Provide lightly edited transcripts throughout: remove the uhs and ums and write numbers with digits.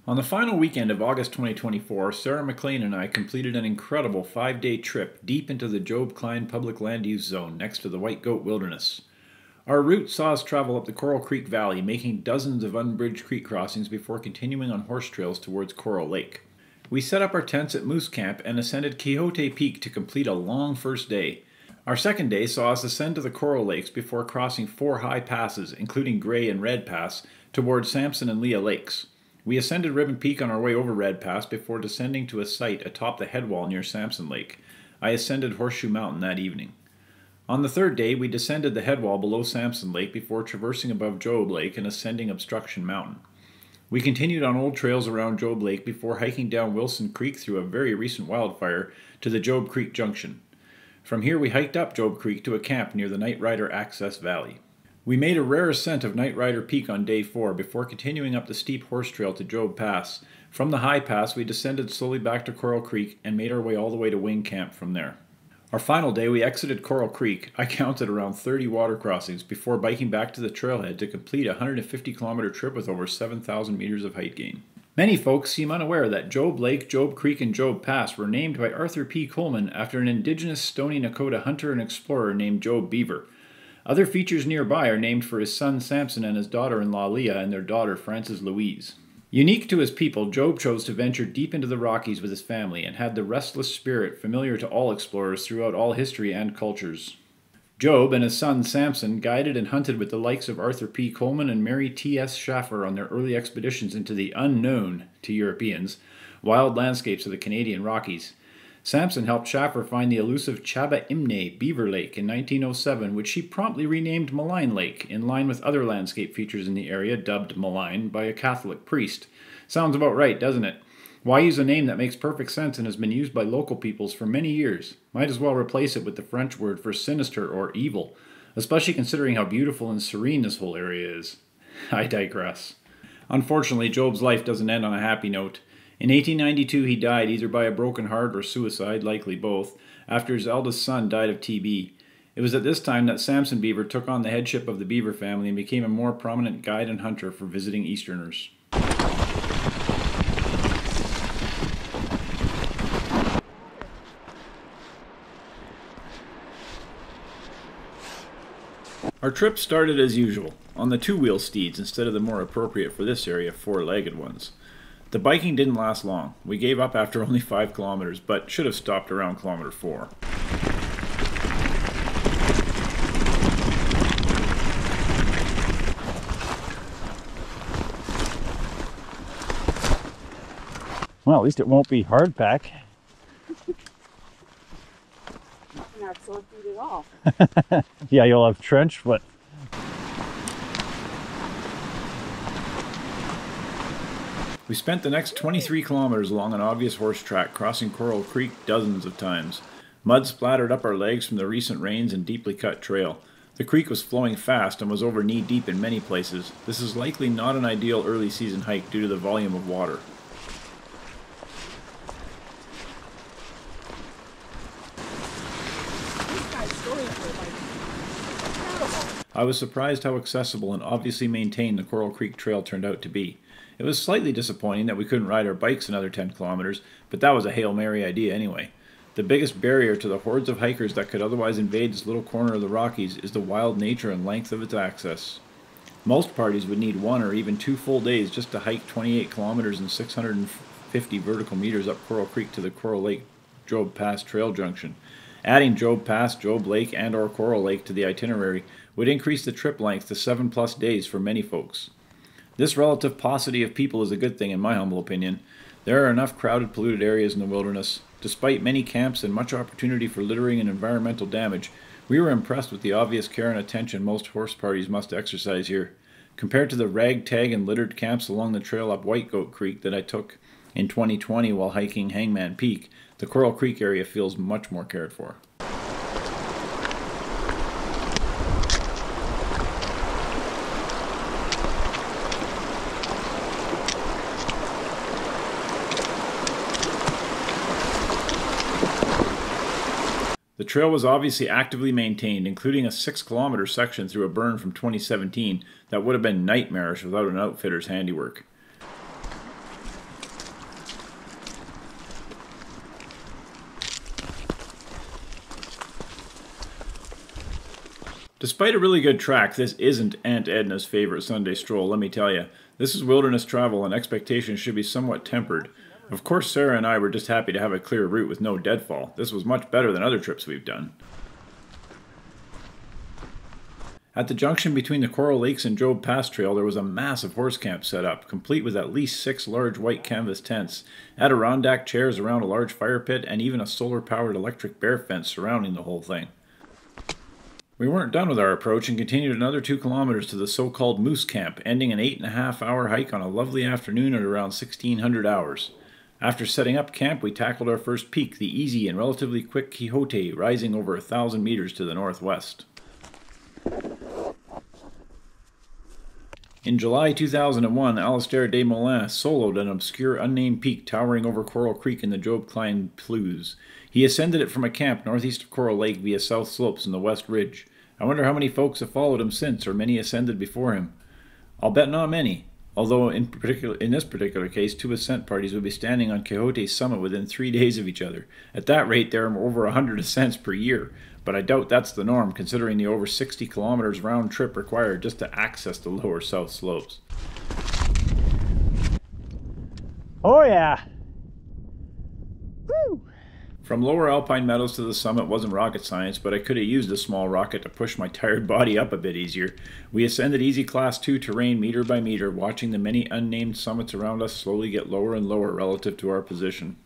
On the final weekend of August 2024, Sarah McLean and I completed an incredible 5-day trip deep into the Job Cline Public Land Use Zone next to the White Goat Wilderness. Our route saw us travel up the Coral Creek Valley, making dozens of unbridged creek crossings before continuing on horse trails towards Coral Lake. We set up our tents at Moose Camp and ascended Quixote Peak to complete a long first day. Our second day saw us ascend to the Coral Lakes before crossing 4 high passes, including Gray and Red Pass, towards Sampson and Leah Lakes. We ascended Ribbon Peak on our way over Red Pass before descending to a site atop the headwall near Sampson Lake. I ascended Horseshoe Mountain that evening. On the third day, we descended the headwall below Sampson Lake before traversing above Job Lake and ascending Obstruction Mountain. We continued on old trails around Job Lake before hiking down Wilson Creek through a very recent wildfire to the Job Creek Junction. From here, we hiked up Job Creek to a camp near the Night Rider Access Valley. We made a rare ascent of Night Rider Peak on day 4 before continuing up the steep horse trail to Job Pass. From the high pass, we descended slowly back to Coral Creek and made our way all the way to Wing Camp from there. Our final day, we exited Coral Creek. I counted around 30 water crossings before biking back to the trailhead to complete a 150-kilometer trip with over 7,000 meters of height gain. Many folks seem unaware that Job Lake, Job Creek, and Job Pass were named by Arthur P. Coleman after an indigenous Stoney Nakoda hunter and explorer named Job Beaver. Other features nearby are named for his son Samson and his daughter-in-law Leah and their daughter Frances Louise. Unique to his people, Job chose to venture deep into the Rockies with his family and had the restless spirit familiar to all explorers throughout all history and cultures. Job and his son Samson guided and hunted with the likes of Arthur P. Coleman and Mary T.S. Schaffer on their early expeditions into the unknown, to Europeans, wild landscapes of the Canadian Rockies. Samson helped Schaffer find the elusive Chaba Imne Beaver Lake in 1907, which she promptly renamed Malign Lake, in line with other landscape features in the area dubbed Malign by a Catholic priest. Sounds about right, doesn't it? Why use a name that makes perfect sense and has been used by local peoples for many years? Might as well replace it with the French word for sinister or evil, especially considering how beautiful and serene this whole area is. I digress. Unfortunately, Job's life doesn't end on a happy note. In 1892, he died either by a broken heart or suicide, likely both, after his eldest son died of TB. It was at this time that Samson Beaver took on the headship of the Beaver family and became a more prominent guide and hunter for visiting Easterners. Our trip started as usual, on the 2-wheel steeds instead of the more appropriate for this area 4-legged ones. The biking didn't last long. We gave up after only 5 kilometers, but should have stopped around kilometer 4. Well, at least it won't be hardpack. Not sore feet at all. Yeah, you'll have trench foot. We spent the next 23 kilometers along an obvious horse track, crossing Coral Creek dozens of times. Mud splattered up our legs from the recent rains and deeply cut trail. The creek was flowing fast and was over knee-deep in many places. This is likely not an ideal early season hike due to the volume of water. I was surprised how accessible and obviously maintained the Coral Creek Trail turned out to be. It was slightly disappointing that we couldn't ride our bikes another 10 kilometers, but that was a Hail Mary idea anyway. The biggest barrier to the hordes of hikers that could otherwise invade this little corner of the Rockies is the wild nature and length of its access. Most parties would need 1 or even 2 full days just to hike 28 kilometers and 650 vertical meters up Coral Creek to the Coral Lake Job Pass Trail Junction. Adding Job Pass, Job Lake, and or Coral Lake to the itinerary would increase the trip length to 7+ days for many folks. This relative paucity of people is a good thing in my humble opinion. There are enough crowded, polluted areas in the wilderness. Despite many camps and much opportunity for littering and environmental damage, we were impressed with the obvious care and attention most horse parties must exercise here. Compared to the ragtag and littered camps along the trail up White Goat Creek that I took in 2020 while hiking Hangman Peak, the Coral Creek area feels much more cared for. The trail was obviously actively maintained, including a 6-kilometer section through a burn from 2017 that would have been nightmarish without an outfitter's handiwork. Despite a really good track, this isn't Aunt Edna's favorite Sunday stroll, let me tell you. This is wilderness travel and expectations should be somewhat tempered. Of course, Sarah and I were just happy to have a clear route with no deadfall. This was much better than other trips we've done. At the junction between the Coral Lakes and Job Pass Trail, there was a massive horse camp set up, complete with at least 6 large white canvas tents, Adirondack chairs around a large fire pit, and even a solar-powered electric bear fence surrounding the whole thing. We weren't done with our approach and continued another 2 kilometers to the so-called Moose Camp, ending an 8.5-hour hike on a lovely afternoon at around 1600 hours. After setting up camp, we tackled our first peak, the easy and relatively quick Quixote, rising over 1,000 meters to the northwest. In July 2001, Alistair Desmoulins soloed an obscure unnamed peak towering over Coral Creek in the Job Cline PLUZ. He ascended it from a camp northeast of Coral Lake via south slopes in the West Ridge. I wonder how many folks have followed him since, or many ascended before him. I'll bet not many, although in this particular case, 2 ascent parties would be standing on Quixote's summit within 3 days of each other. At that rate, there are over 100 ascents per year, but I doubt that's the norm considering the over 60 kilometers round trip required just to access the lower south slopes. Oh yeah! Woo! From lower alpine meadows to the summit wasn't rocket science, but I could have used a small rocket to push my tired body up a bit easier. We ascended easy class 2 terrain meter by meter, watching the many unnamed summits around us slowly get lower and lower relative to our position.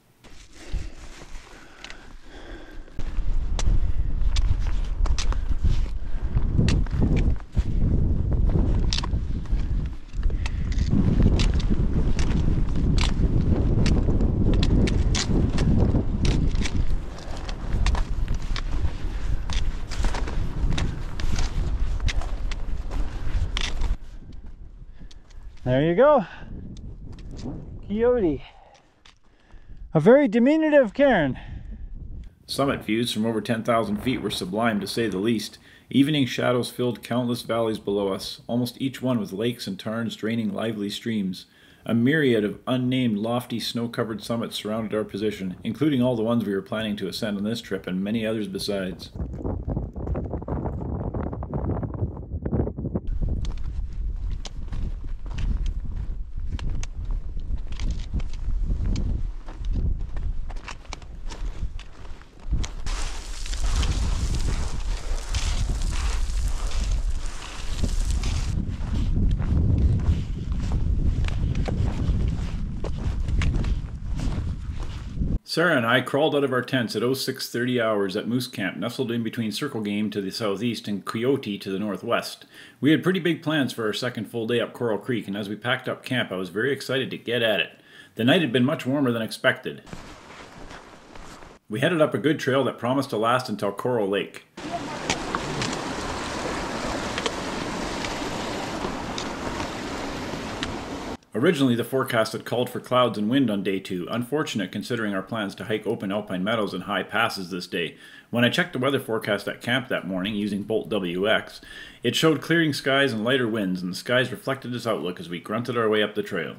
There you go. Quixote. A very diminutive cairn. Summit views from over 10,000 feet were sublime to say the least. Evening shadows filled countless valleys below us, almost each one with lakes and tarns draining lively streams. A myriad of unnamed lofty snow-covered summits surrounded our position, including all the ones we were planning to ascend on this trip and many others besides. Sarah and I crawled out of our tents at 0630 hours at Moose Camp, nestled in between Circle Game to the southeast and Quixote to the northwest. We had pretty big plans for our second full day up Coral Creek, and as we packed up camp, I was very excited to get at it. The night had been much warmer than expected. We headed up a good trail that promised to last until Coral Lake. Originally, the forecast had called for clouds and wind on day 2, unfortunate considering our plans to hike open alpine meadows and high passes this day. When I checked the weather forecast at camp that morning using Bolt WX, it showed clearing skies and lighter winds, and the skies reflected this outlook as we grunted our way up the trail.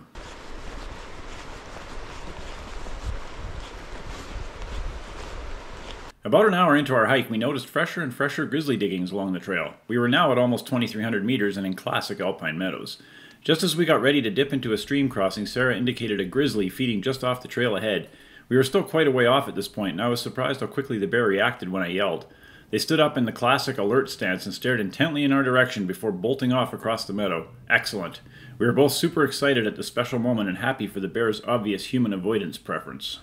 About an hour into our hike, we noticed fresher and fresher grizzly diggings along the trail. We were now at almost 2,300 meters and in classic alpine meadows. Just as we got ready to dip into a stream crossing, Sarah indicated a grizzly feeding just off the trail ahead. We were still quite a way off at this point, and I was surprised how quickly the bear reacted when I yelled. They stood up in the classic alert stance and stared intently in our direction before bolting off across the meadow. Excellent. We were both super excited at the special moment and happy for the bear's obvious human avoidance preference.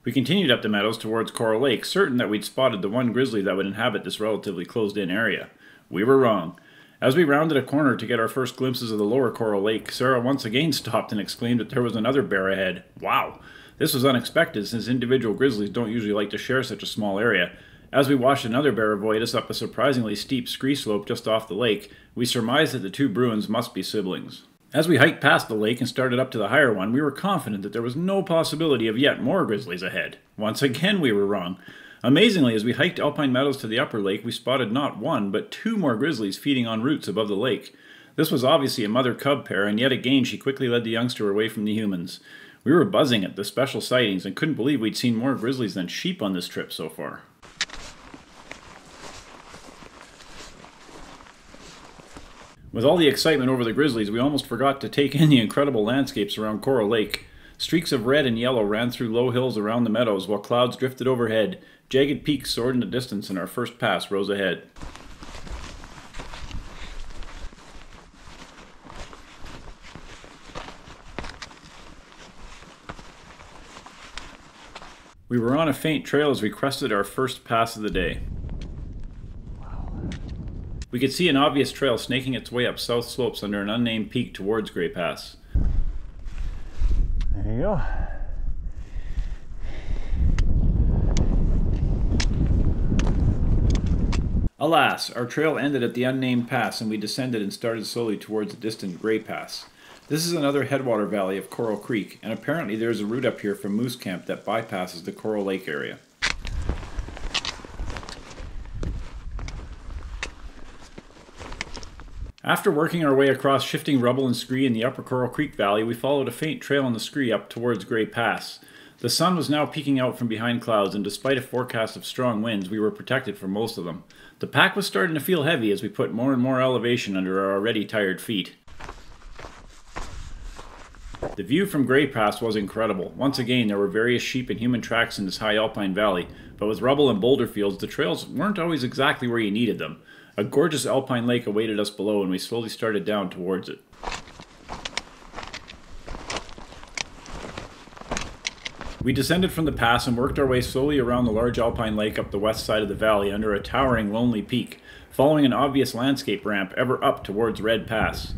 We continued up the meadows towards Coral Lake, certain that we'd spotted the one grizzly that would inhabit this relatively closed-in area. We were wrong. As we rounded a corner to get our first glimpses of the lower Coral Lake, Sarah once again stopped and exclaimed that there was another bear ahead. Wow! This was unexpected since individual grizzlies don't usually like to share such a small area. As we watched another bear avoid us up a surprisingly steep scree slope just off the lake, we surmised that the 2 Bruins must be siblings. As we hiked past the lake and started up to the higher one, we were confident that there was no possibility of yet more grizzlies ahead. Once again, we were wrong. Amazingly, as we hiked alpine meadows to the upper lake, we spotted not one, but two more grizzlies feeding on roots above the lake. This was obviously a mother-cub pair, and yet again she quickly led the youngster away from the humans. We were buzzing at the special sightings and couldn't believe we'd seen more grizzlies than sheep on this trip so far. With all the excitement over the grizzlies, we almost forgot to take in the incredible landscapes around Coral Lake. Streaks of red and yellow ran through low hills around the meadows, while clouds drifted overhead. Jagged peaks soared in the distance, and our first pass rose ahead. We were on a faint trail as we crested our first pass of the day. We could see an obvious trail snaking its way up south slopes under an unnamed peak towards Grey Pass. There you go. Alas, our trail ended at the unnamed pass and we descended and started slowly towards the distant Grey Pass. This is another headwater valley of Coral Creek, and apparently there is a route up here from Moose Camp that bypasses the Coral Lake area. After working our way across shifting rubble and scree in the Upper Coral Creek Valley, we followed a faint trail in the scree up towards Grey Pass. The sun was now peeking out from behind clouds, and despite a forecast of strong winds, we were protected from most of them. The pack was starting to feel heavy as we put more and more elevation under our already tired feet. The view from Grey Pass was incredible. Once again, there were various sheep and human tracks in this high alpine valley, but with rubble and boulder fields, the trails weren't always exactly where you needed them. A gorgeous alpine lake awaited us below, and we slowly started down towards it. We descended from the pass and worked our way slowly around the large alpine lake up the west side of the valley under a towering, lonely peak, following an obvious landscape ramp ever up towards Red Pass.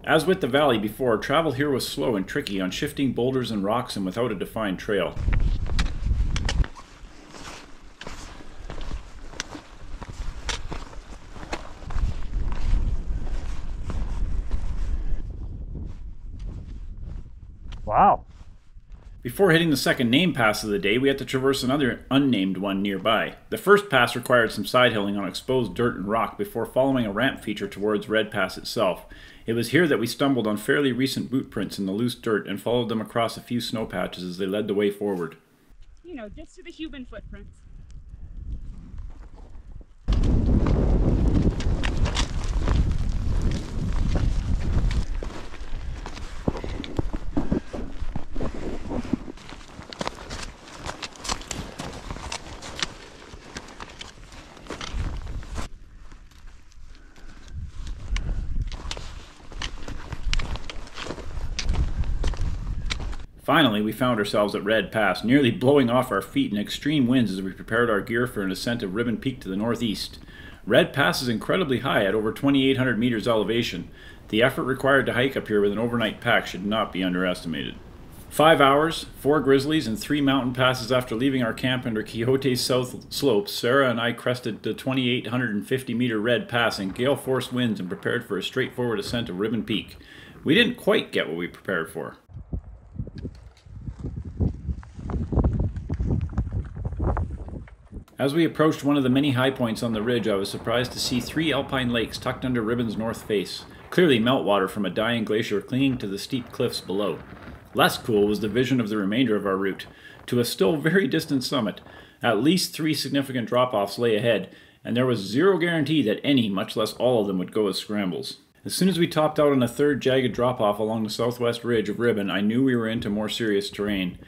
As with the valley before, travel here was slow and tricky on shifting boulders and rocks and without a defined trail. Wow. Before hitting the second named pass of the day, we had to traverse another unnamed one nearby. The first pass required some side hilling on exposed dirt and rock before following a ramp feature towards Red Pass itself. It was here that we stumbled on fairly recent boot prints in the loose dirt and followed them across a few snow patches as they led the way forward. You know, just to the human footprints. Finally, we found ourselves at Red Pass, nearly blowing off our feet in extreme winds as we prepared our gear for an ascent of Ribbon Peak to the northeast. Red Pass is incredibly high at over 2,800 meters elevation. The effort required to hike up here with an overnight pack should not be underestimated. 5 hours, 4 grizzlies, and 3 mountain passes after leaving our camp under Quixote's south slopes, Sarah and I crested the 2,850 meter Red Pass in gale-force winds and prepared for a straightforward ascent of Ribbon Peak. We didn't quite get what we prepared for. As we approached one of the many high points on the ridge, I was surprised to see 3 alpine lakes tucked under Ribbon's north face, clearly meltwater from a dying glacier clinging to the steep cliffs below. Less cool was the vision of the remainder of our route. To a still very distant summit, at least 3 significant drop-offs lay ahead, and there was zero guarantee that any, much less all of them, would go as scrambles. As soon as we topped out on a third jagged drop-off along the southwest ridge of Ribbon, I knew we were into more serious terrain.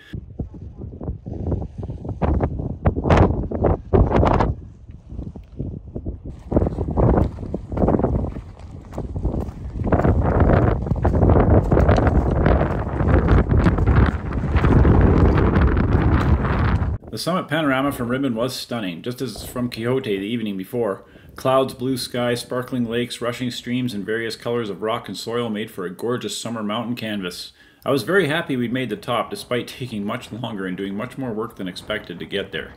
The summit panorama from Ribbon was stunning, just as from Quixote the evening before. Clouds, blue sky, sparkling lakes, rushing streams, and various colors of rock and soil made for a gorgeous summer mountain canvas. I was very happy we'd made the top despite taking much longer and doing much more work than expected to get there.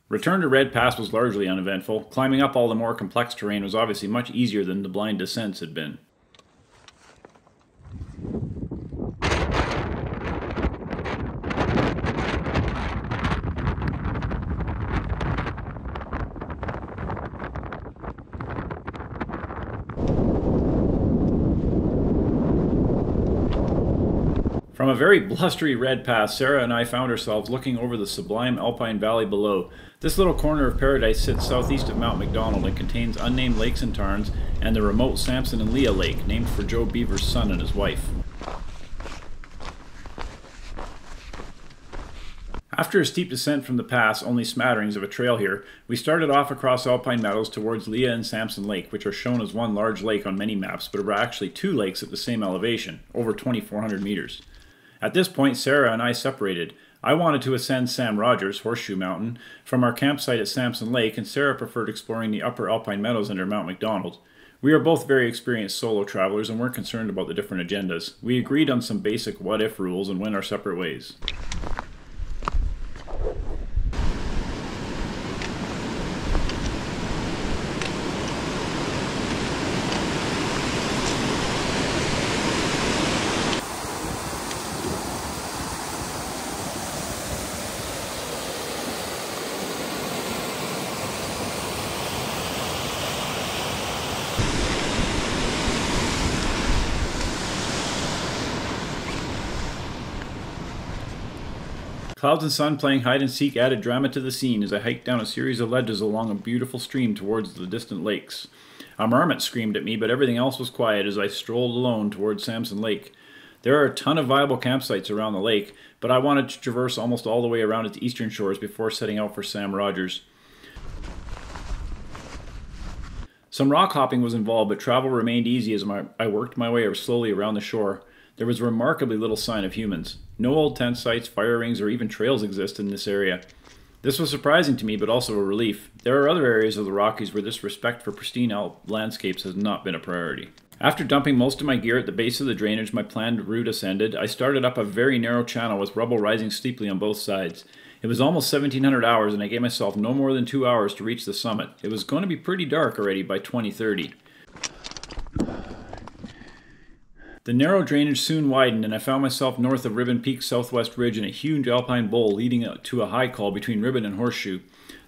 Return to Red Pass was largely uneventful. Climbing up all the more complex terrain was obviously much easier than the blind descents had been. From a very blustery Red Pass, Sarah and I found ourselves looking over the sublime alpine valley below. This little corner of paradise sits southeast of Mount McDonald and contains unnamed lakes and tarns and the remote Samson and Leah Lake, named for Joe Beaver's son and his wife. After a steep descent from the pass, only smatterings of a trail here, we started off across alpine meadows towards Leah and Samson Lake, which are shown as one large lake on many maps, but are actually two lakes at the same elevation, over 2,400 meters. At this point, Sarah and I separated. I wanted to ascend Sam Rogers, Horseshoe Mountain, from our campsite at Samson Lake, and Sarah preferred exploring the upper alpine meadows under Mount McDonald. We are both very experienced solo travelers and weren't concerned about the different agendas. We agreed on some basic what-if rules and went our separate ways. Clouds and sun playing hide-and-seek added drama to the scene as I hiked down a series of ledges along a beautiful stream towards the distant lakes. A marmot screamed at me, but everything else was quiet as I strolled alone towards Samson Lake. There are a ton of viable campsites around the lake, but I wanted to traverse almost all the way around its eastern shores before setting out for Sam Rogers. Some rock hopping was involved, but travel remained easy as I worked my way slowly around the shore. There was remarkably little sign of humans. No old tent sites, fire rings, or even trails exist in this area. This was surprising to me, but also a relief. There are other areas of the Rockies where this respect for pristine landscapes has not been a priority. After dumping most of my gear at the base of the drainage my planned route ascended, I started up a very narrow channel with rubble rising steeply on both sides. It was almost 1,700 hours, and I gave myself no more than 2 hours to reach the summit. It was going to be pretty dark already by 2030. The narrow drainage soon widened, and I found myself north of Ribbon Peak's southwest ridge in a huge alpine bowl leading to a high call between Ribbon and Horseshoe.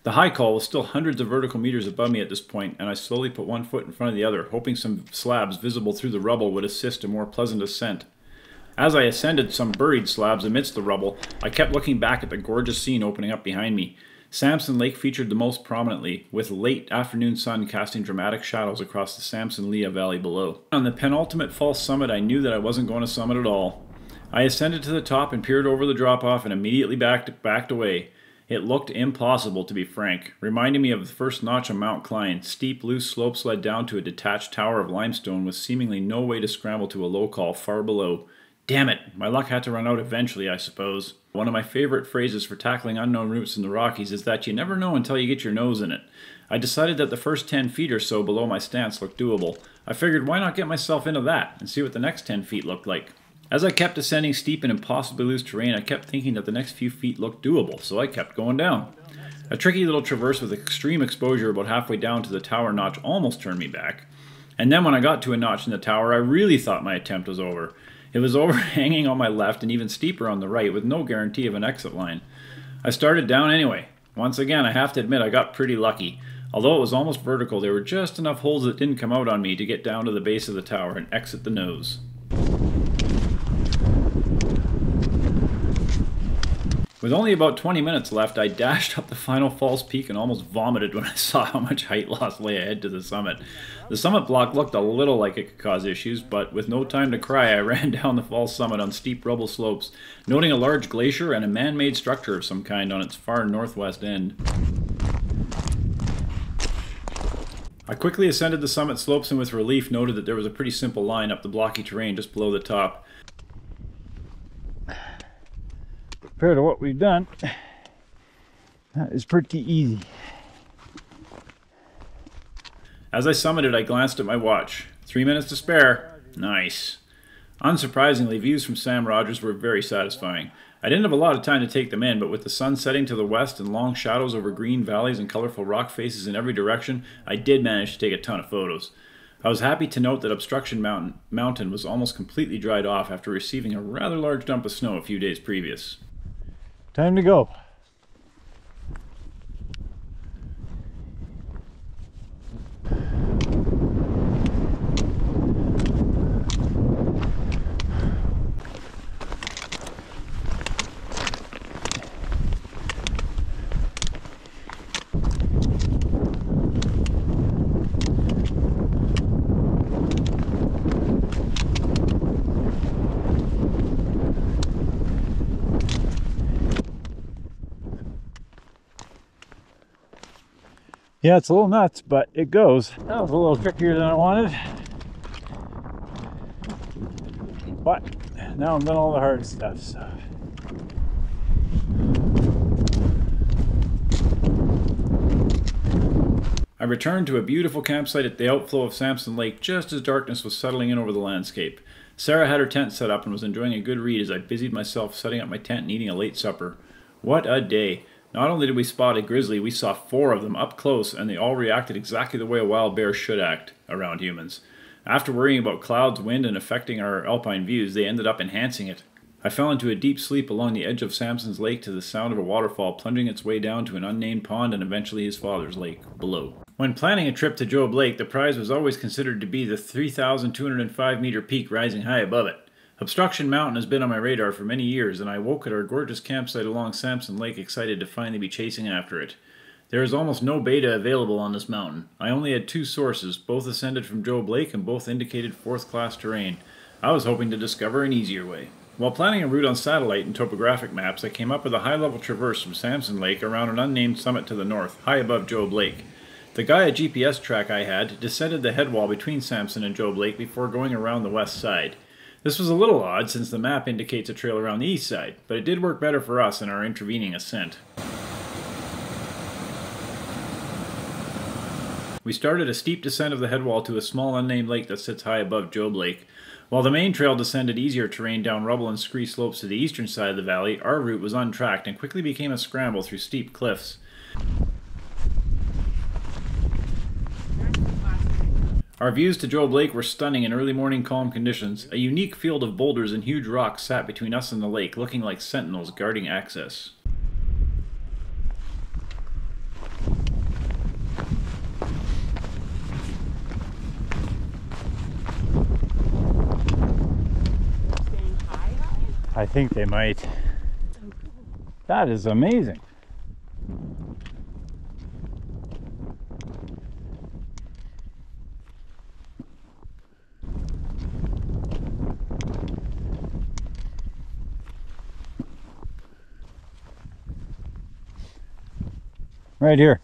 The high call was still hundreds of vertical meters above me at this point, and I slowly put one foot in front of the other, hoping some slabs visible through the rubble would assist a more pleasant ascent. As I ascended some buried slabs amidst the rubble, I kept looking back at the gorgeous scene opening up behind me. Samson Lake featured the most prominently, with late afternoon sun casting dramatic shadows across the Samson-Leah Valley below. On the penultimate false summit, I knew that I wasn't going to summit at all. I ascended to the top and peered over the drop-off and immediately backed away. It looked impossible, to be frank, reminding me of the first notch of Mount Cline. Steep, loose slopes led down to a detached tower of limestone with seemingly no way to scramble to a low call far below. Damn it, my luck had to run out eventually, I suppose. One of my favorite phrases for tackling unknown routes in the Rockies is that you never know until you get your nose in it. I decided that the first 10 feet or so below my stance looked doable. I figured why not get myself into that and see what the next 10 feet looked like. As I kept ascending steep and impossibly loose terrain, I kept thinking that the next few feet looked doable, so I kept going down. A tricky little traverse with extreme exposure about halfway down to the tower notch almost turned me back. And then when I got to a notch in the tower, I really thought my attempt was over. It was overhanging on my left and even steeper on the right with no guarantee of an exit line. I started down anyway. Once again, I have to admit I got pretty lucky. Although it was almost vertical, there were just enough holes that didn't come out on me to get down to the base of the tower and exit the nose. With only about 20 minutes left, I dashed up the final false peak and almost vomited when I saw how much height loss lay ahead to the summit. The summit block looked a little like it could cause issues, but with no time to cry, I ran down the false summit on steep rubble slopes, noting a large glacier and a man-made structure of some kind on its far northwest end. I quickly ascended the summit slopes and with relief noted that there was a pretty simple line up the blocky terrain just below the top. Compared to what we've done, that is pretty easy. As I summited, I glanced at my watch. 3 minutes to spare. Nice. Unsurprisingly, views from Sam Rogers were very satisfying. I didn't have a lot of time to take them in, but with the sun setting to the west and long shadows over green valleys and colorful rock faces in every direction, I did manage to take a ton of photos. I was happy to note that Obstruction Mountain was almost completely dried off after receiving a rather large dump of snow a few days previous. Time to go. Yeah, it's a little nuts, but it goes. That was a little trickier than I wanted. But now I'm done all the hard stuff, so. I returned to a beautiful campsite at the outflow of Samson Lake just as darkness was settling in over the landscape. Sarah had her tent set up and was enjoying a good read as I busied myself setting up my tent and eating a late supper. What a day! Not only did we spot a grizzly, we saw 4 of them up close, and they all reacted exactly the way a wild bear should act around humans. After worrying about clouds, wind, and affecting our alpine views, they ended up enhancing it. I fell into a deep sleep along the edge of Samson's Lake to the sound of a waterfall plunging its way down to an unnamed pond and eventually his father's lake below. When planning a trip to Job Lake, the prize was always considered to be the 3,205-meter peak rising high above it. Obstruction Mountain has been on my radar for many years, and I woke at our gorgeous campsite along Samson Lake excited to finally be chasing after it. There is almost no beta available on this mountain. I only had 2 sources, both ascended from Job Lake and both indicated 4th class terrain. I was hoping to discover an easier way. While planning a route on satellite and topographic maps, I came up with a high-level traverse from Samson Lake around an unnamed summit to the north, high above Job Lake. The Gaia GPS track I had descended the headwall between Samson and Job Lake before going around the west side. This was a little odd since the map indicates a trail around the east side, but it did work better for us in our intervening ascent. We started a steep descent of the headwall to a small unnamed lake that sits high above Job Lake. While the main trail descended easier terrain down rubble and scree slopes to the eastern side of the valley, our route was untracked and quickly became a scramble through steep cliffs. Our views to Job Lake were stunning in early morning calm conditions. A unique field of boulders and huge rocks sat between us and the lake, looking like sentinels guarding access. I think they might. That is amazing. Right here.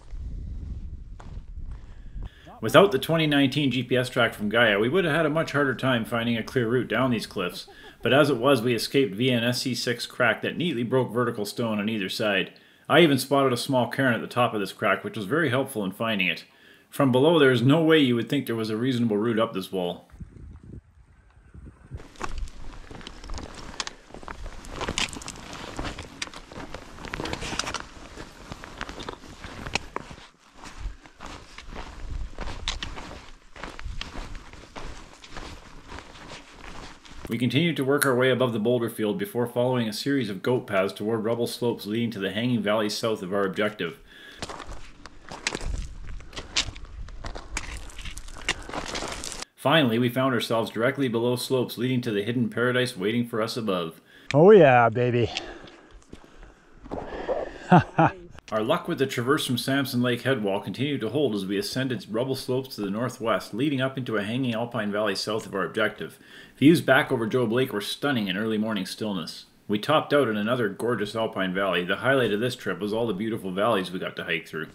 Without the 2019 GPS track from Gaia, we would have had a much harder time finding a clear route down these cliffs, but as it was, we escaped via an SC6 crack that neatly broke vertical stone on either side. I even spotted a small cairn at the top of this crack, which was very helpful in finding it. From below, there is no way you would think there was a reasonable route up this wall. We continued to work our way above the boulder field before following a series of goat paths toward rubble slopes leading to the hanging valleys south of our objective. Finally, we found ourselves directly below slopes leading to the hidden paradise waiting for us above. Oh yeah, baby. Our luck with the traverse from Samson Lake headwall continued to hold as we ascended rubble slopes to the northwest, leading up into a hanging alpine valley south of our objective. Views back over Job Lake were stunning in early morning stillness. We topped out in another gorgeous alpine valley. The highlight of this trip was all the beautiful valleys we got to hike through.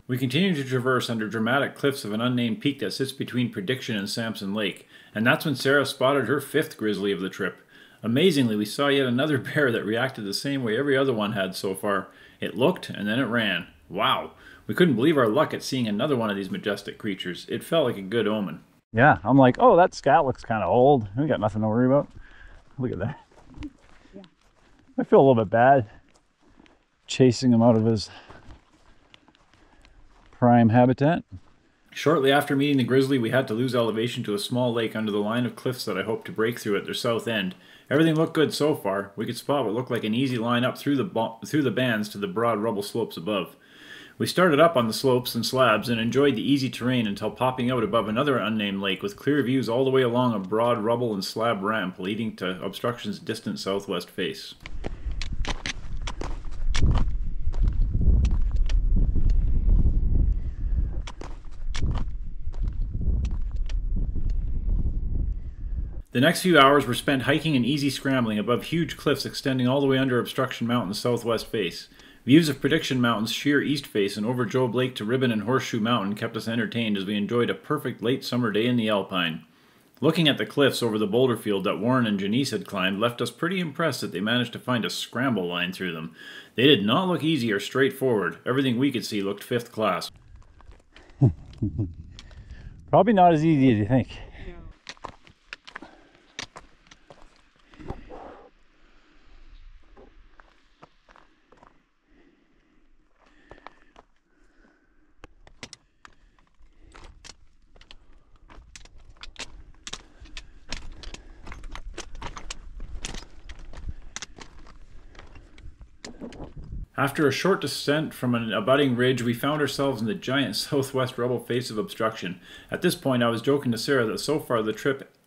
We continued to traverse under dramatic cliffs of an unnamed peak that sits between Prediction and Samson Lake, and that's when Sarah spotted her 5th grizzly of the trip. Amazingly, we saw yet another bear that reacted the same way every other one had so far. It looked, and then it ran. Wow! We couldn't believe our luck at seeing another one of these majestic creatures. It felt like a good omen. Yeah, I'm like, oh, that scat looks kind of old. We got nothing to worry about. Look at that. Yeah. I feel a little bit bad chasing him out of his prime habitat. Shortly after meeting the grizzly, we had to lose elevation to a small lake under the line of cliffs that I hoped to break through at their south end. Everything looked good so far. We could spot what looked like an easy line up through the bands to the broad rubble slopes above. We started up on the slopes and slabs and enjoyed the easy terrain until popping out above another unnamed lake with clear views all the way along a broad rubble and slab ramp leading to Obstruction's distant southwest face. The next few hours were spent hiking and easy scrambling above huge cliffs extending all the way under Obstruction Mountain's southwest face. Views of Prediction Mountain's sheer east face and over Job Lake to Ribbon and Horseshoe Mountain kept us entertained as we enjoyed a perfect late summer day in the alpine. Looking at the cliffs over the boulder field that Warren and Janice had climbed left us pretty impressed that they managed to find a scramble line through them. They did not look easy or straightforward. Everything we could see looked 5th class. Probably not as easy as you think. After a short descent from an abutting ridge, we found ourselves in the giant southwest rubble face of Obstruction. At this point, I was joking to Sarah that so far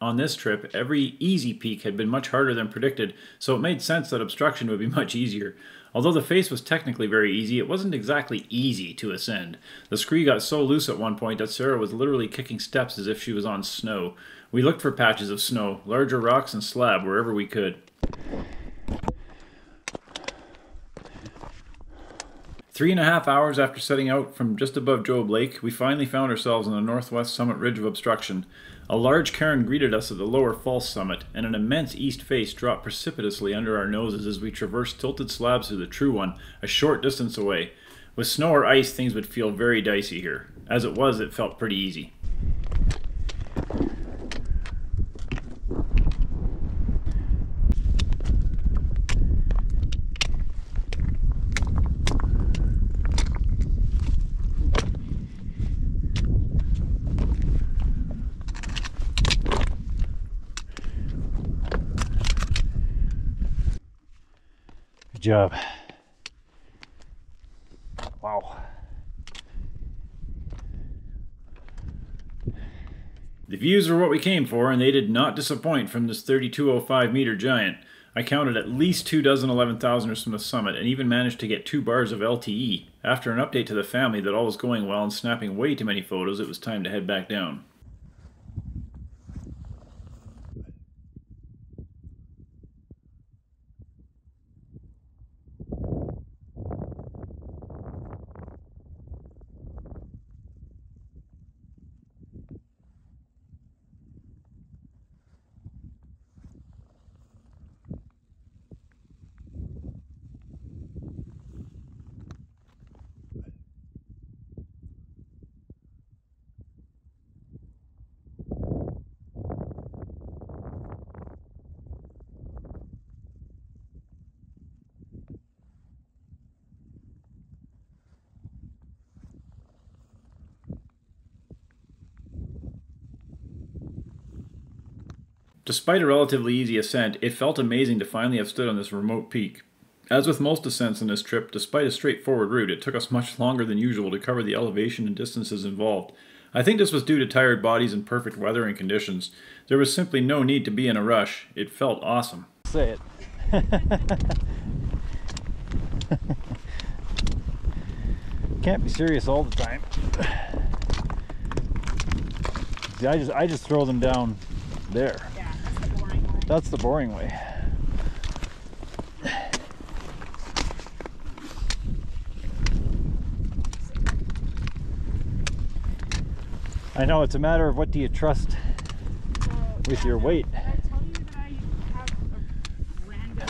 on this trip, every easy peak had been much harder than predicted, so it made sense that Obstruction would be much easier. Although the face was technically very easy, it wasn't exactly easy to ascend. The scree got so loose at one point that Sarah was literally kicking steps as if she was on snow. We looked for patches of snow, larger rocks and slab wherever we could. 3.5 hours after setting out from just above Job Lake, we finally found ourselves on the northwest summit ridge of Obstruction. A large cairn greeted us at the lower false summit, and an immense east face dropped precipitously under our noses as we traversed tilted slabs to the true one, a short distance away. With snow or ice, things would feel very dicey here. As it was, it felt pretty easy. Good job. Wow. The views were what we came for, and they did not disappoint from this 3,205 meter giant. I counted at least 24 11,000ers from the summit and even managed to get 2 bars of LTE. After an update to the family that all was going well and snapping way too many photos, it was time to head back down. Despite a relatively easy ascent, it felt amazing to finally have stood on this remote peak. As with most ascents on this trip, despite a straightforward route, it took us much longer than usual to cover the elevation and distances involved. I think this was due to tired bodies and perfect weather and conditions. There was simply no need to be in a rush. It felt awesome. Say it. Can't be serious all the time. See, I just throw them down there. Yeah, that's the boring way. That's the boring way. I know, it's a matter of what do you trust with your weight. Did I tell you that I have a random...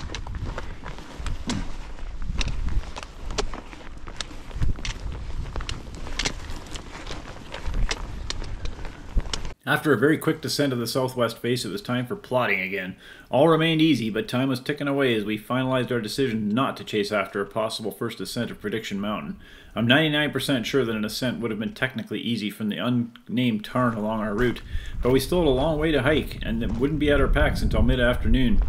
After a very quick descent of the southwest face, it was time for plotting again. All remained easy, but time was ticking away as we finalized our decision not to chase after a possible first ascent of Prediction Mountain. I'm 99% sure that an ascent would have been technically easy from the unnamed tarn along our route, but we still had a long way to hike, and it wouldn't be at our packs until mid-afternoon.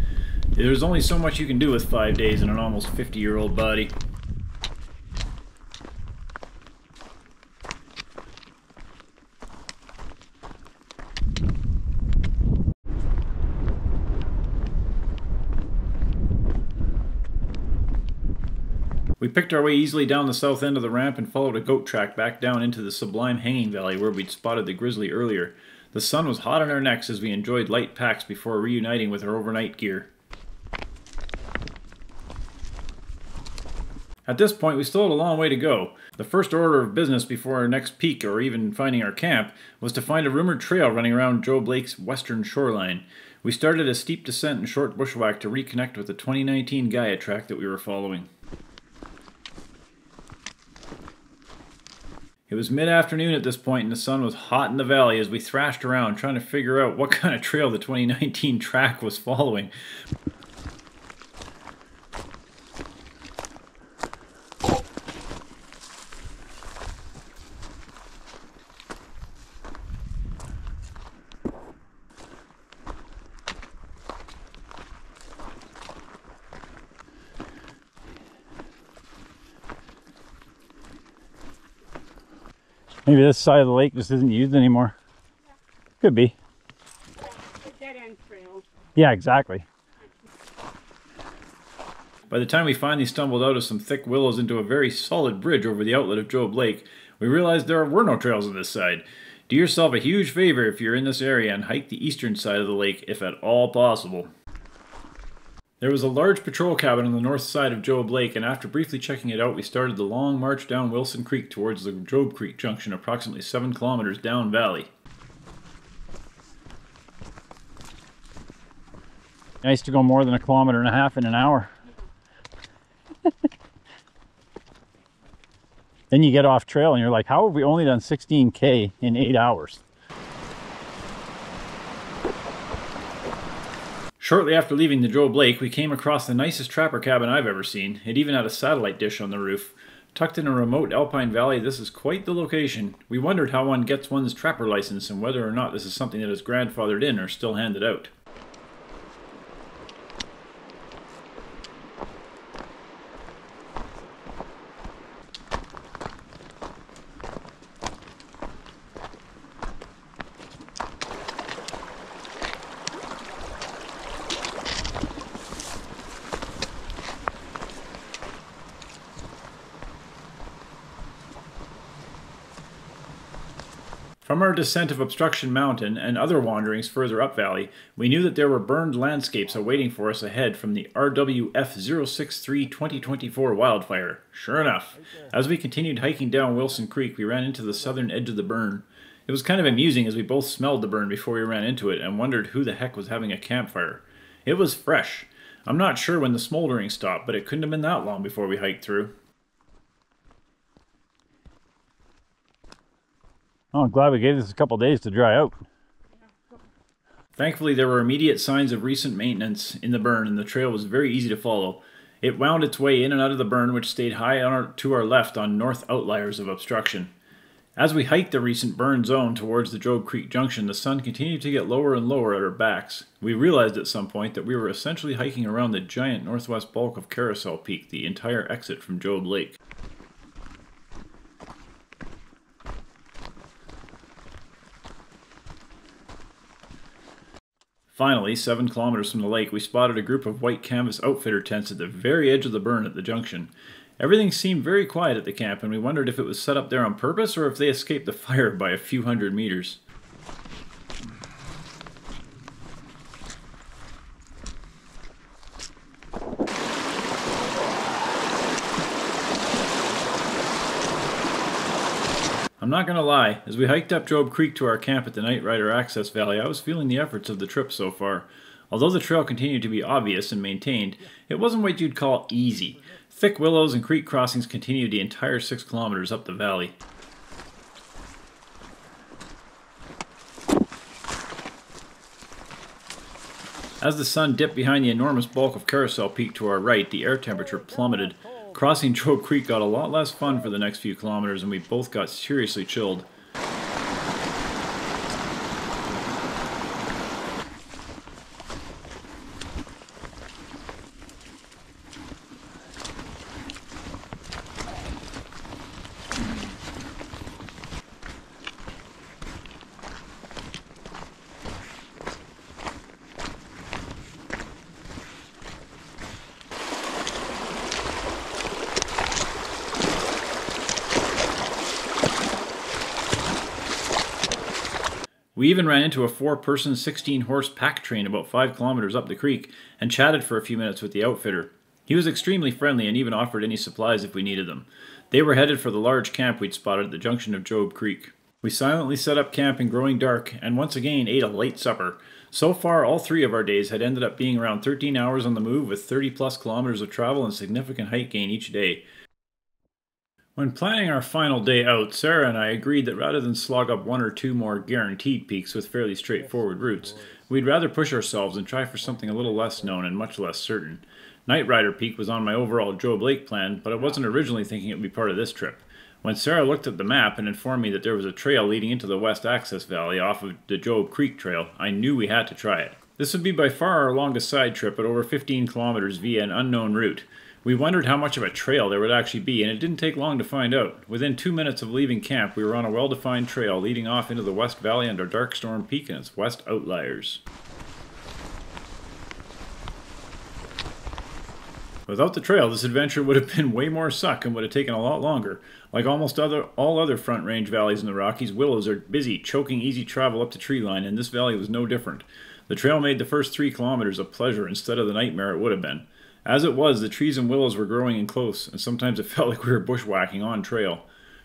There's only so much you can do with 5 days in an almost 50-year-old body. We picked our way easily down the south end of the ramp and followed a goat track back down into the sublime hanging valley where we'd spotted the grizzly earlier. The sun was hot on our necks as we enjoyed light packs before reuniting with our overnight gear. At this point, we still had a long way to go. The first order of business before our next peak, or even finding our camp, was to find a rumored trail running around Job Lake's western shoreline. We started a steep descent and short bushwhack to reconnect with the 2019 Gaia track that we were following. It was mid-afternoon at this point and the sun was hot in the valley as we thrashed around trying to figure out what kind of trail the 2019 track was following. Maybe this side of the lake just isn't used anymore. Yeah. Could be. Yeah, a dead-end trail. Yeah, exactly. By the time we finally stumbled out of some thick willows into a very solid bridge over the outlet of Job Lake, we realized there were no trails on this side. Do yourself a huge favor if you're in this area and hike the eastern side of the lake if at all possible. There was a large patrol cabin on the north side of Job Lake, and after briefly checking it out, we started the long march down Wilson Creek towards the Job Creek Junction, approximately 7 kilometers down valley. Nice to go more than 1.5 kilometers in an hour. Then you get off trail and you're like, how have we only done 16K in 8 hours? Shortly after leaving the Job Lake, we came across the nicest trapper cabin I've ever seen. It even had a satellite dish on the roof. Tucked in a remote alpine valley, this is quite the location. We wondered how one gets one's trapper license and whether or not this is something that is grandfathered in or still handed out. From our descent of Obstruction Mountain and other wanderings further up valley, we knew that there were burned landscapes awaiting for us ahead from the RWF 063 2024 wildfire. Sure enough, as we continued hiking down Wilson Creek, we ran into the southern edge of the burn. It was kind of amusing as we both smelled the burn before we ran into it and wondered who the heck was having a campfire. It was fresh. I'm not sure when the smoldering stopped, but it couldn't have been that long before we hiked through. Oh, I'm glad we gave this a couple days to dry out. Thankfully, there were immediate signs of recent maintenance in the burn, and the trail was very easy to follow. It wound its way in and out of the burn, which stayed high to our left on north outliers of obstruction. As we hiked the recent burn zone towards the Job Creek Junction, the sun continued to get lower and lower at our backs. We realized at some point that we were essentially hiking around the giant northwest bulk of Carousel Peak, the entire exit from Job Lake. Finally, 7 kilometers from the lake, we spotted a group of white canvas outfitter tents at the very edge of the burn at the junction. Everything seemed very quiet at the camp, and we wondered if it was set up there on purpose or if they escaped the fire by a few hundred meters. I'm not going to lie, as we hiked up Job Creek to our camp at the Night Rider Access Valley, I was feeling the efforts of the trip so far. Although the trail continued to be obvious and maintained, it wasn't what you'd call easy. Thick willows and creek crossings continued the entire 6 kilometers up the valley. As the sun dipped behind the enormous bulk of Carousel Peak to our right, the air temperature plummeted. Crossing Job Creek got a lot less fun for the next few kilometers, and we both got seriously chilled. We even ran into a 4-person, 16-horse pack train about 5 kilometers up the creek and chatted for a few minutes with the outfitter. He was extremely friendly and even offered any supplies if we needed them. They were headed for the large camp we'd spotted at the junction of Job Creek. We silently set up camp in growing dark and once again ate a late supper. So far, all 3 of our days had ended up being around 13 hours on the move with 30-plus kilometers of travel and significant height gain each day. When planning our final day out, Sarah and I agreed that rather than slog up 1 or 2 more guaranteed peaks with fairly straightforward routes, we'd rather push ourselves and try for something a little less known and much less certain. Night Rider Peak was on my overall Job Lake plan, but I wasn't originally thinking it would be part of this trip. When Sarah looked at the map and informed me that there was a trail leading into the West Access Valley off of the Job Creek Trail, I knew we had to try it. This would be by far our longest side trip at over 15 kilometers via an unknown route. We wondered how much of a trail there would actually be, and it didn't take long to find out. Within 2 minutes of leaving camp, we were on a well-defined trail leading off into the West Valley under Dark Storm Peak and its west outliers. Without the trail, this adventure would have been way more suck and would have taken a lot longer. Like almost all other Front Range valleys in the Rockies, willows are busy, choking easy travel up the tree line, and this valley was no different. The trail made the first 3 kilometers a pleasure instead of the nightmare it would have been. As it was, the trees and willows were growing in close, and sometimes it felt like we were bushwhacking on trail.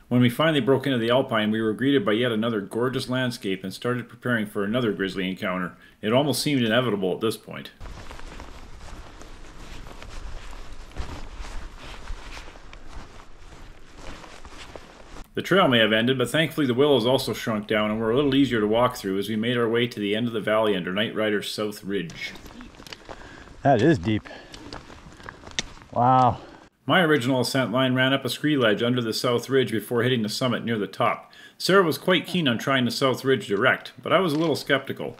When we finally broke into the alpine, we were greeted by yet another gorgeous landscape and started preparing for another grizzly encounter. It almost seemed inevitable at this point. The trail may have ended, but thankfully the willows also shrunk down and were a little easier to walk through as we made our way to the end of the valley under Night Rider's South Ridge. That is deep. Wow. My original ascent line ran up a scree ledge under the South Ridge before hitting the summit near the top. Sarah was quite keen on trying the South Ridge direct, but I was a little skeptical.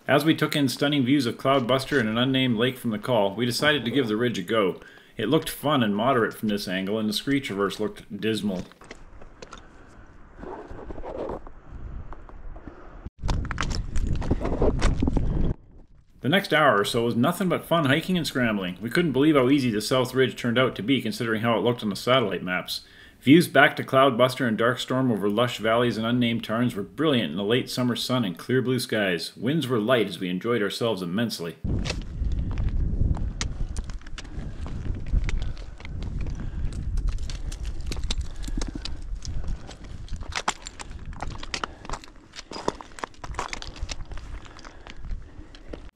As we took in stunning views of Cloudbuster and an unnamed lake from the col, we decided to give the ridge a go. It looked fun and moderate from this angle, and the scree traverse looked dismal. The next hour or so was nothing but fun hiking and scrambling. We couldn't believe how easy the South Ridge turned out to be considering how it looked on the satellite maps. Views back to Cloudbuster and Dark Storm over lush valleys and unnamed tarns were brilliant in the late summer sun and clear blue skies. Winds were light as we enjoyed ourselves immensely.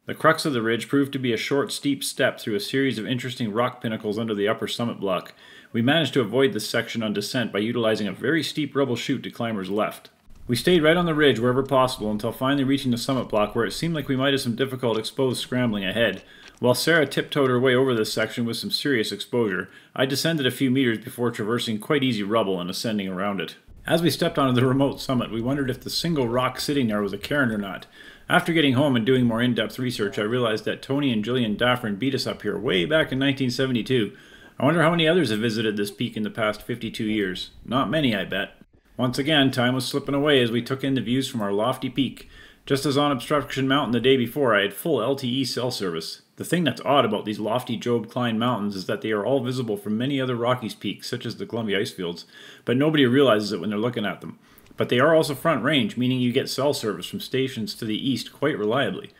The crux of the ridge proved to be a short, steep step through a series of interesting rock pinnacles under the upper summit block. We managed to avoid this section on descent by utilizing a very steep rubble chute to climbers' left. We stayed right on the ridge wherever possible until finally reaching the summit block where it seemed like we might have some difficult exposed scrambling ahead. While Sarah tiptoed her way over this section with some serious exposure, I descended a few meters before traversing quite easy rubble and ascending around it. As we stepped onto the remote summit, we wondered if the single rock sitting there was a cairn or not. After getting home and doing more in-depth research, I realized that Tony and Gillian Daffern beat us up here way back in 1972. I wonder how many others have visited this peak in the past 52 years. Not many, I bet. Once again, time was slipping away as we took in the views from our lofty peak. Just as on Obstruction Mountain the day before, I had full LTE cell service. The thing that's odd about these lofty Job Cline mountains is that they are all visible from many other Rockies peaks, such as the Columbia Icefields, but nobody realizes it when they're looking at them. But they are also front range, meaning you get cell service from stations to the east quite reliably.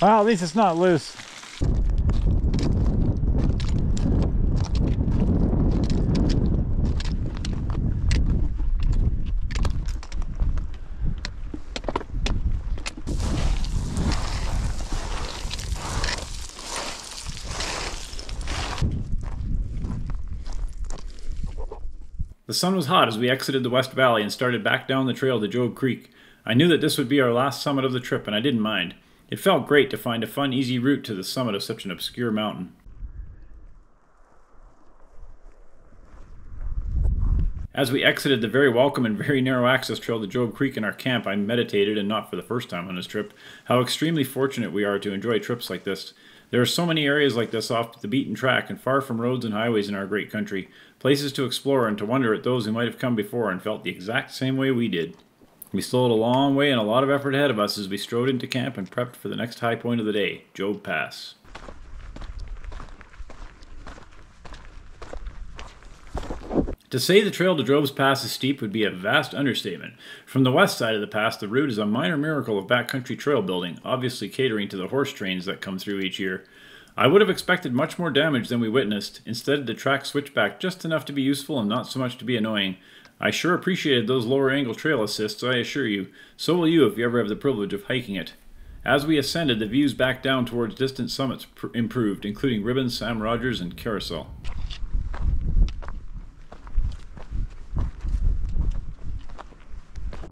Well, at least it's not loose. The sun was hot as we exited the West Valley and started back down the trail to Job Creek. I knew that this would be our last summit of the trip, and I didn't mind. It felt great to find a fun, easy route to the summit of such an obscure mountain. As we exited the very welcome and very narrow access trail to Job Creek in our camp, I meditated, and not for the first time on this trip, how extremely fortunate we are to enjoy trips like this. There are so many areas like this off the beaten track and far from roads and highways in our great country, places to explore and to wonder at those who might have come before and felt the exact same way we did. We still had a long way and a lot of effort ahead of us as we strode into camp and prepped for the next high point of the day, Job Pass. To say the trail to Job's Pass is steep would be a vast understatement. From the west side of the pass, the route is a minor miracle of backcountry trail building, obviously catering to the horse trains that come through each year. I would have expected much more damage than we witnessed. Instead, the track switched back just enough to be useful and not so much to be annoying. I sure appreciated those lower angle trail assists, I assure you. So will you if you ever have the privilege of hiking it. As we ascended, the views back down towards distant summits improved, including Ribbons, Sam Rogers, and Carousel.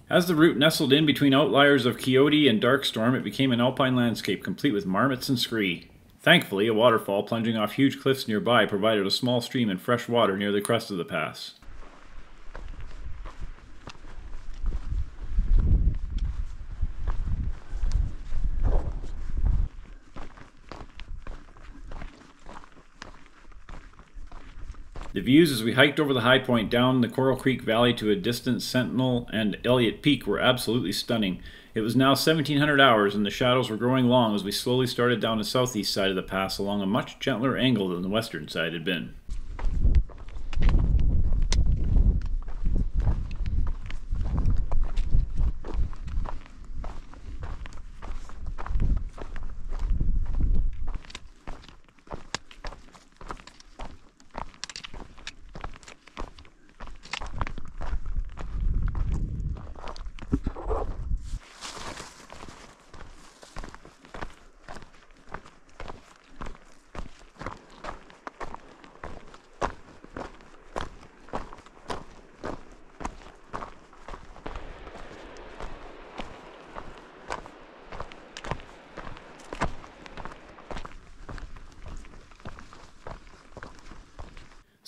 As the route nestled in between outliers of Quixote and Darkstorm, it became an alpine landscape complete with marmots and scree. Thankfully, a waterfall plunging off huge cliffs nearby provided a small stream and fresh water near the crest of the pass. The views as we hiked over the high point down the Coral Creek Valley to a distant Sentinel and Elliott Peak were absolutely stunning. It was now 1700 hours and the shadows were growing long as we slowly started down the southeast side of the pass along a much gentler angle than the western side had been.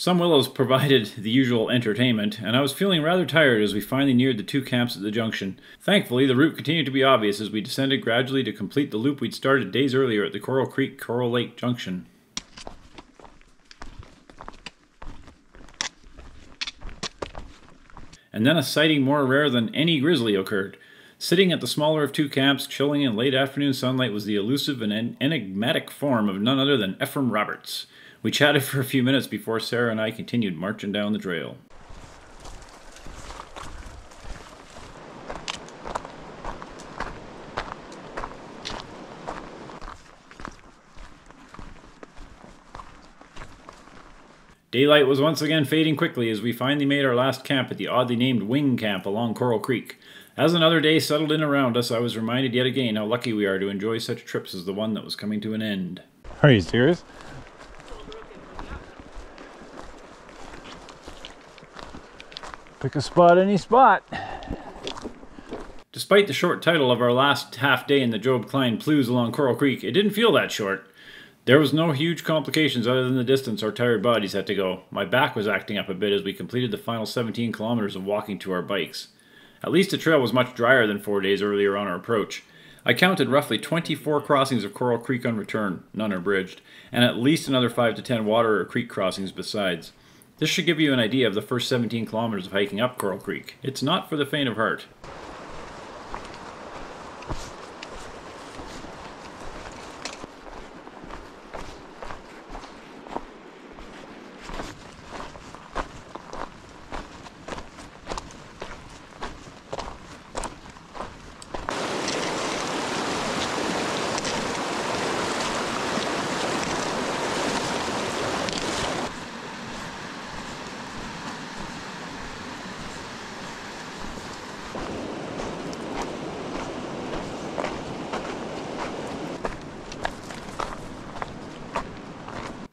Some willows provided the usual entertainment, and I was feeling rather tired as we finally neared the two camps at the junction. Thankfully, the route continued to be obvious as we descended gradually to complete the loop we'd started days earlier at the Coral Creek-Coral Lake junction. And then a sighting more rare than any grizzly occurred. Sitting at the smaller of two camps, chilling in late afternoon sunlight, was the elusive and enigmatic form of none other than Ephraim Roberts. We chatted for a few minutes before Sarah and I continued marching down the trail. Daylight was once again fading quickly as we finally made our last camp at the oddly named Wing Camp along Coral Creek. As another day settled in around us, I was reminded yet again how lucky we are to enjoy such trips as the one that was coming to an end. Are you serious? Pick a spot, any spot. Despite the short title of our last half day in the Job Cline PLUZ along Coral Creek, it didn't feel that short. There was no huge complications other than the distance our tired bodies had to go. My back was acting up a bit as we completed the final 17 kilometers of walking to our bikes. At least the trail was much drier than 4 days earlier on our approach. I counted roughly 24 crossings of Coral Creek on return, none are bridged, and at least another 5 to 10 water or creek crossings besides. This should give you an idea of the first 17 kilometers of hiking up Coral Creek. It's not for the faint of heart.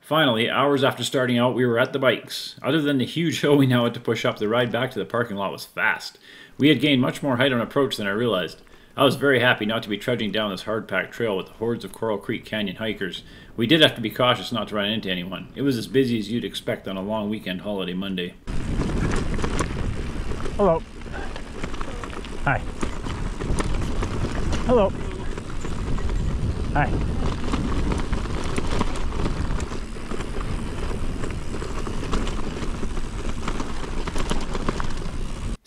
Finally, hours after starting out, we were at the bikes. Other than the huge hill we now had to push up, the ride back to the parking lot was fast. We had gained much more height on approach than I realized. I was very happy not to be trudging down this hard-packed trail with the hordes of Coral Creek Canyon hikers. We did have to be cautious not to run into anyone. It was as busy as you'd expect on a long weekend holiday Monday. Hello. Hi. Hello. Hi.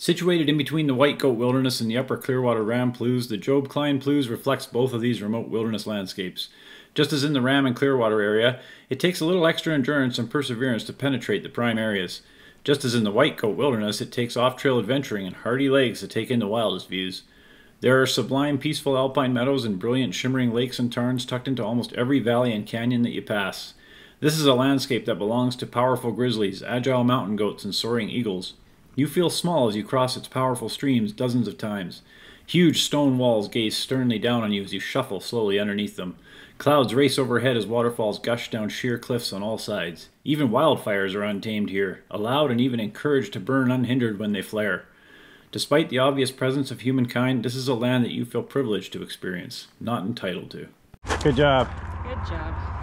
Situated in between the White Goat Wilderness and the Upper Clearwater Ram PLUZ, the Job Cline PLUZ reflects both of these remote wilderness landscapes. Just as in the Ram and Clearwater area, it takes a little extra endurance and perseverance to penetrate the prime areas. Just as in the White Goat Wilderness, it takes off-trail adventuring and hardy legs to take in the wildest views. There are sublime, peaceful alpine meadows and brilliant shimmering lakes and tarns tucked into almost every valley and canyon that you pass. This is a landscape that belongs to powerful grizzlies, agile mountain goats, and soaring eagles. You feel small as you cross its powerful streams dozens of times. Huge stone walls gaze sternly down on you as you shuffle slowly underneath them. Clouds race overhead as waterfalls gush down sheer cliffs on all sides. Even wildfires are untamed here, allowed and even encouraged to burn unhindered when they flare. Despite the obvious presence of humankind, this is a land that you feel privileged to experience, not entitled to. Good job. Good job.